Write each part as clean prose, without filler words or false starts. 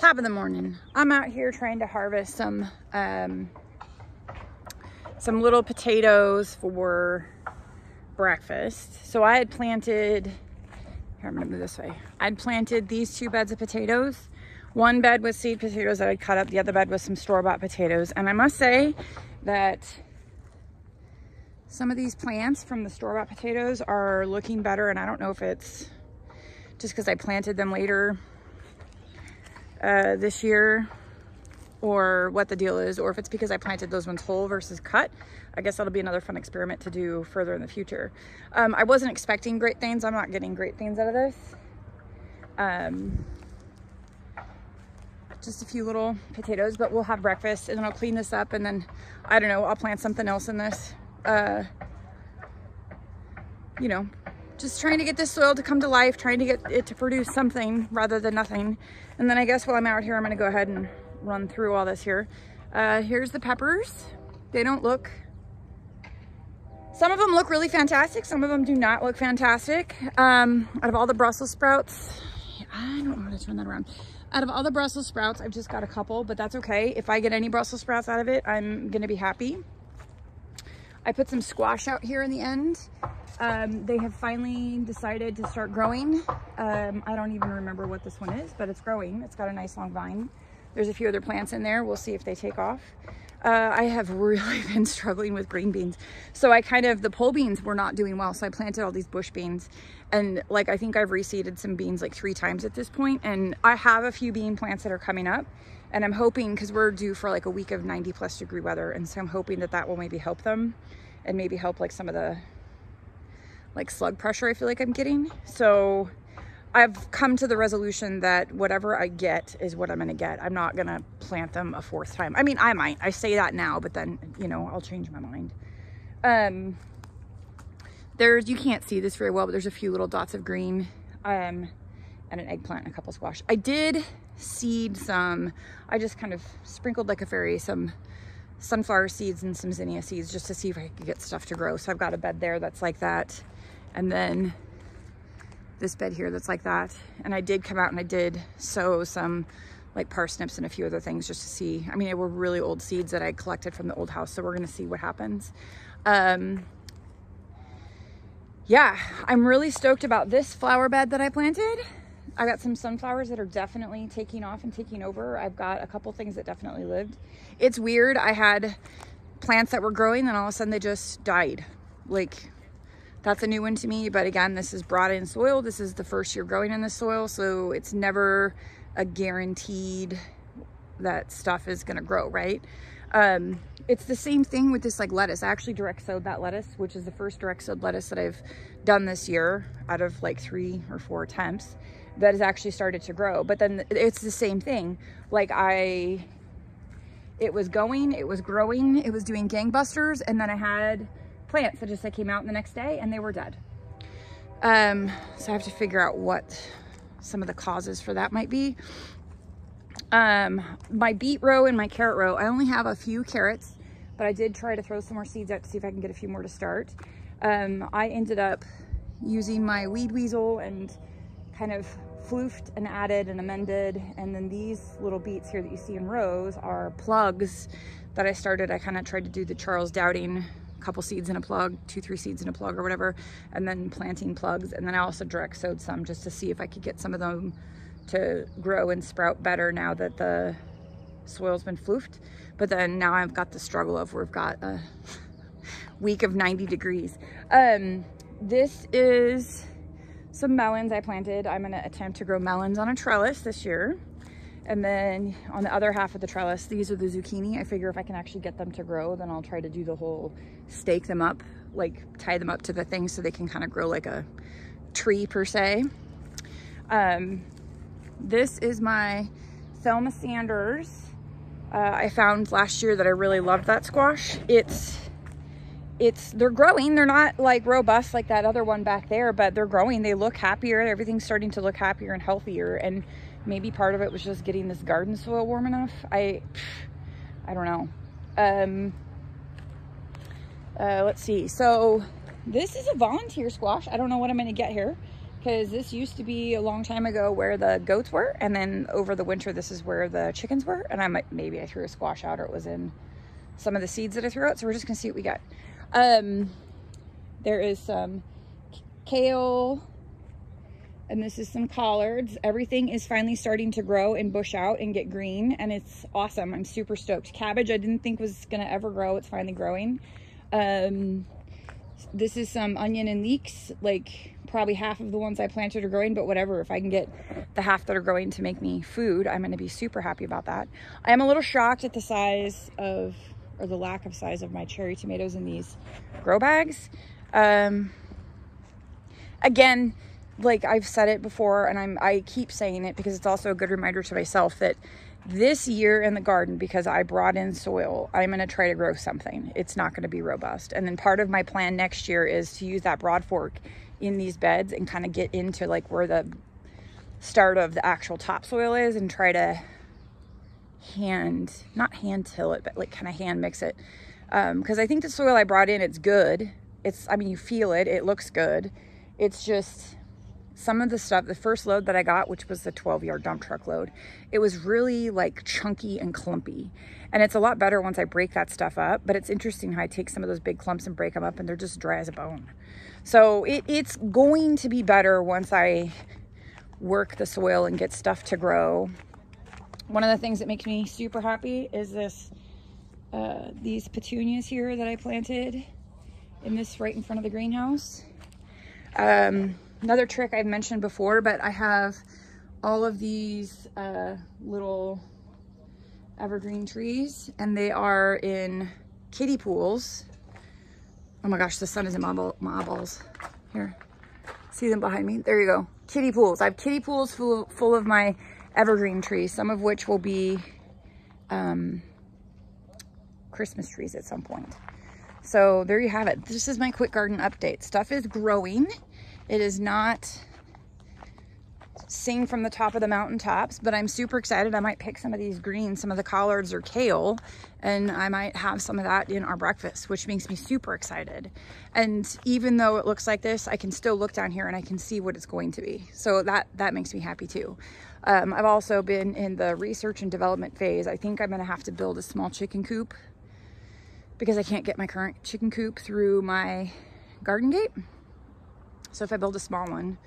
Top of the morning. I'm out here trying to harvest some little potatoes for breakfast. So I had planted, here, I'm gonna move this way. I'd planted these 2 beds of potatoes. One bed was seed potatoes that I'd cut up. The other bed was some store-bought potatoes. And I must say that some of these plants from the store-bought potatoes are looking better. And I don't know if it's just because I planted them later this year or what the deal is, or if it's because I planted those ones whole versus cut. I guess that'll be another fun experiment to do further in the future. I wasn't expecting great things. I'm not getting great things out of this. Just a few little potatoes, but we'll have breakfast and then I'll clean this up and then, I don't know, I'll plant something else in this. You know, just trying to get this soil to come to life, trying to get it to produce something rather than nothing. And then I guess while I'm out here, I'm gonna go ahead and run through all this here. Here's the peppers. They don't look, some of them look really fantastic. Some of them do not look fantastic. Out of all the Brussels sprouts, I don't know how to turn that around. Out of all the Brussels sprouts, I've just got a couple, but that's okay. If I get any Brussels sprouts out of it, I'm gonna be happy. I put some squash out here in the end. They have finally decided to start growing. I don't even remember what this one is, but it's growing. It's got a nice long vine. There's a few other plants in there. We'll see if they take off. I have really been struggling with green beans. So the pole beans were not doing well. So I planted all these bush beans and like, I think I've reseeded some beans like 3 times at this point. And I have a few bean plants that are coming up and I'm hoping, cause we're due for like a week of 90+ degree weather. And so I'm hoping that that will maybe help them and maybe help like some of the like slug pressure I feel like I'm getting. So I've come to the resolution that whatever I get is what I'm gonna get. I'm not gonna plant them a 4th time. I mean, I might, I say that now, but then, you know, I'll change my mind. You can't see this very well, but there's a few little dots of green, and an eggplant and a couple squash. I did seed some, I just kind of sprinkled like a fairy, some sunflower seeds and some zinnia seeds just to see if I could get stuff to grow. So I've got a bed there that's like that. And then this bed here that's like that. And I did come out and I did sow some like parsnips and a few other things just to see. I mean, they were really old seeds that I collected from the old house. So we're gonna see what happens. Yeah, I'm really stoked about this flower bed that I planted. I got some sunflowers that are definitely taking off and taking over. I've got a couple things that definitely lived. It's weird. I had plants that were growing and all of a sudden they just died. Like, that's a new one to me. But again, this is brought in soil. This is the first year growing in the soil. So it's never a guaranteed that stuff is gonna grow, right? It's the same thing with this like lettuce. I actually direct sowed that lettuce, which is the first direct sowed lettuce that I've done this year out of like 3 or 4 attempts that has actually started to grow. But then it's the same thing. Like it was going, it was growing, it was doing gangbusters. And then I had plants that just like came out the next day and they were dead. So I have to figure out what some of the causes for that might be. My beet row and my carrot row, I only have a few carrots, but I did try to throw some more seeds out to see if I can get a few more to start. I ended up using my weed weasel and kind of floofed and added and amended. And then these little beets here that you see in rows are plugs that I started. I kind of tried to do the Charles Dowding, couple seeds in a plug, 2-3 seeds in a plug or whatever, and then planting plugs. And then I also direct sowed some just to see if I could get some of them to grow and sprout better now that the soil's been floofed. But then now I've got the struggle of where we've got a week of 90 degrees. This is some melons I planted. I'm gonna attempt to grow melons on a trellis this year. And then on the other half of the trellis, these are the zucchini. I figure if I can actually get them to grow, then I'll try to do the whole stake them up, like tie them up to the thing so they can kind of grow like a tree per se. This is my Thelma Sanders. I found last year that I really loved that squash. They're growing. They're not like robust like that other one back there, but they're growing. They look happier. Everything's starting to look happier and healthier. And maybe part of it was just getting this garden soil warm enough. I don't know. Let's see. So this is a volunteer squash. I don't know what I'm going to get here because this used to be a long time ago where the goats were, and then over the winter this is where the chickens were. And maybe I threw a squash out, or it was in some of the seeds that I threw out. So we're just gonna see what we got. There is some kale, and this is some collards. Everything is finally starting to grow and bush out and get green, and it's awesome. I'm super stoked. Cabbage I didn't think was gonna ever grow. It's finally growing. This is some onion and leeks. Like probably half of the ones I planted are growing, but whatever. If I can get the half that are growing to make me food, I'm gonna be super happy about that. I am a little shocked at the size of, or the lack of size of, my cherry tomatoes in these grow bags. Again, like I've said it before, and I keep saying it because it's also a good reminder to myself that this year in the garden, because I brought in soil, I'm going to try to grow something. It's not going to be robust. And then part of my plan next year is to use that broad fork in these beds and kind of get into like where the start of the actual topsoil is, and try to not hand till it, but like kind of hand mix it. Because I think the soil I brought in, it's good. I mean, you feel it. It looks good. It's just some of the stuff, the first load that I got, which was the 12-yard dump truck load, it was really like chunky and clumpy. And it's a lot better once I break that stuff up, but it's interesting how I take some of those big clumps and break them up and they're just dry as a bone. So it's going to be better once I work the soil and get stuff to grow. One of the things that makes me super happy is these petunias here that I planted in this right in front of the greenhouse. Another trick I've mentioned before, but I have all of these little evergreen trees, and they are in kiddie pools. Oh my gosh, the sun is in my eyeballs. Here, see them behind me? There you go. Kiddie pools. I have kiddie pools full of my evergreen trees, some of which will be Christmas trees at some point. So there you have it. This is my quick garden update. Stuff is growing. It is not sing from the top of the mountaintops, but I'm super excited. I might pick some of these greens, some of the collards or kale, and I might have some of that in our breakfast, which makes me super excited. And even though it looks like this, I can still look down here and I can see what it's going to be. So that makes me happy too. I've also been in the research and development phase. I think I'm gonna have to build a small chicken coop because I can't get my current chicken coop through my garden gate. So if I build a small one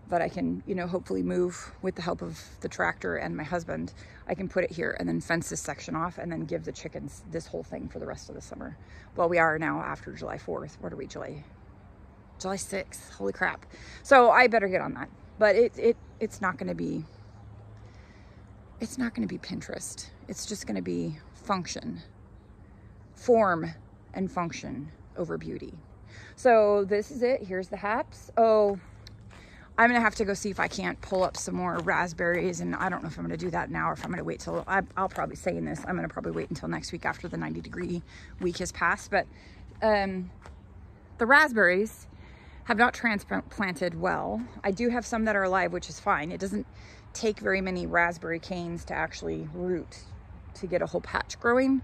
that I can, you know, hopefully move with the help of the tractor and my husband, I can put it here and then fence this section off and then give the chickens this whole thing for the rest of the summer. Well, we are now after July 4th. What are we, July 6th? Holy crap. So I better get on that. But it's not going to be Pinterest. It's just going to be form and function over beauty. So this is it. Here's the haps. Oh, I'm gonna have to go see if I can't pull up some more raspberries, and I don't know if I'm gonna do that now or if I'm gonna wait till I'll probably say in this, I'm gonna probably wait until next week after the 90-degree week has passed. But the raspberries have not transplanted well. I do have some that are alive, which is fine. It doesn't take very many raspberry canes to actually root to get a whole patch growing.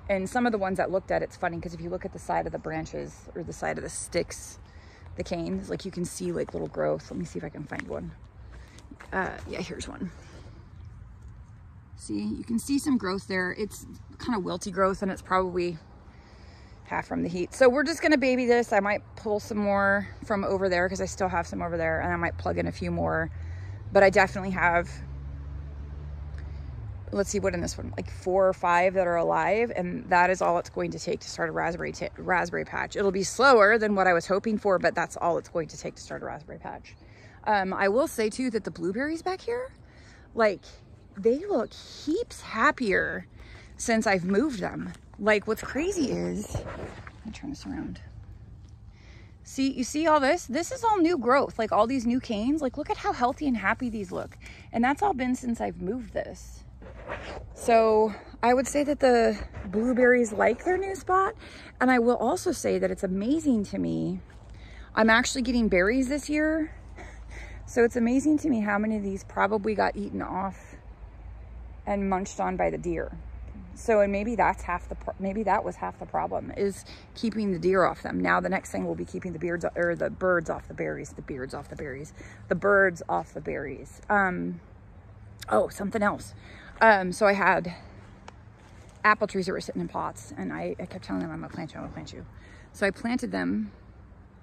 And some of the ones that looked at, it's funny because if you look at the side of the branches or the side of the sticks, the canes, like you can see like little growth. Let me see if I can find one. Yeah, here's one. See, you can see some growth there. It's kind of wilty growth, and it's probably half from the heat. So we're just gonna baby this. I might pull some more from over there because I still have some over there, and I might plug in a few more. But I definitely have, let's see what in this one, like 4 or 5 that are alive, and that is all it's going to take to start a raspberry patch. It'll be slower than what I was hoping for, but that's all it's going to take to start a raspberry patch. I will say too that the blueberries back here, like they look heaps happier since I've moved them. Like what's crazy is, let me turn this around. See, you see all this? This is all new growth, like all these new canes. Like look at how healthy and happy these look. And that's all been since I've moved this. So I would say that the blueberries like their new spot. And I will also say that it's amazing to me. I'm actually getting berries this year. So it's amazing to me how many of these probably got eaten off and munched on by the deer. So, and maybe that's maybe that was half the problem, is keeping the deer off them. Now the next thing will be keeping the birds off the berries. The birds off the berries. Oh, something else. So I had apple trees that were sitting in pots, and I kept telling them, I'm gonna plant you. So I planted them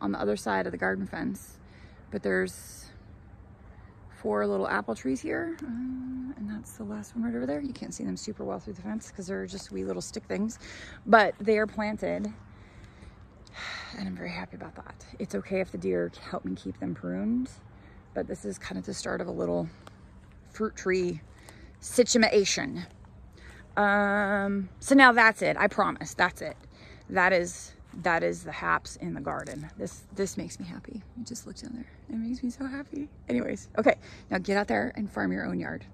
on the other side of the garden fence, but there's 4 little apple trees here, and that's the last one right over there. You can't see them super well through the fence because they're just wee little stick things, but they are planted, and I'm very happy about that. It's okay if the deer help me keep them pruned, but this is kind of the start of a little fruit tree situation. So now that's it. I promise, that's it. That is the haps in the garden. This makes me happy. You just look down there. It makes me so happy. Anyways, okay, now get out there and farm your own yard.